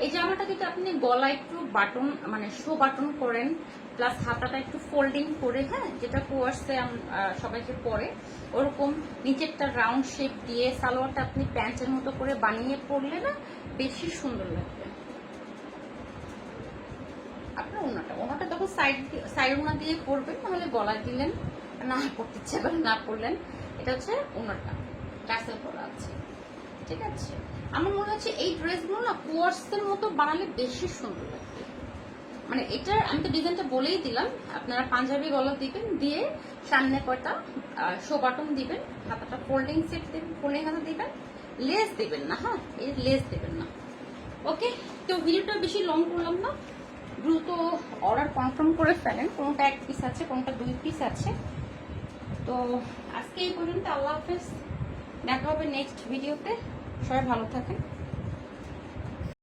এই জামাটা যদি আপনি গলা একটু বাটন মানে শো বাটন করেন, প্লাস হাতাটা একটু ফোল্ডিং করে, হ্যাঁ, যেটা কোয়ার্সে সবাইকে পরে, ওরকম নিচেরটা রাউন্ড শেপ দিয়ে সালোয়ারটা আপনি প্যান্টের মতো করে বানিয়ে পরলে না বেশি সুন্দর লাগবে। আপনার ওনাটা তখন সাইড ওনা দিয়ে পরবেন, নাহলে গলায় দিলেন, না পড়তে ইচ্ছে করে না পরলেন। এটা হচ্ছে ওনাটা টাসেল করা আছে, ঠিক আছে। আমার মনে হচ্ছে এই ড্রেসগুলো না কোয়ার্সের মতো বানালে বেশি সুন্দর লাগবে। মানে এটার আমি তো ডিজাইনটা বলেই দিলাম, আপনারা পাঞ্জাবি গলা দিবেন, দিয়ে সামনে কয়টা শো বাটন দিবেন, হাতাটা ফোল্ডিং সেট দিবেন, ফোল্ডিং হাতা দিবেন, লেস দিবেন না, হ্যাঁ, এই লেস দিবেন না। ওকে, তো ভিডিওটা বেশি লং করলাম না, দ্রুত অর্ডার কনফার্ম করে ফেলেন। কোনটা 1 পিস আছে, কোনটা 2 পিস আছে। তো আজকে এই পর্যন্ত, আল্লাহ হাফেজ, দেখা হবে নেক্সট ভিডিওতে। সবাই ভালো থাকেন।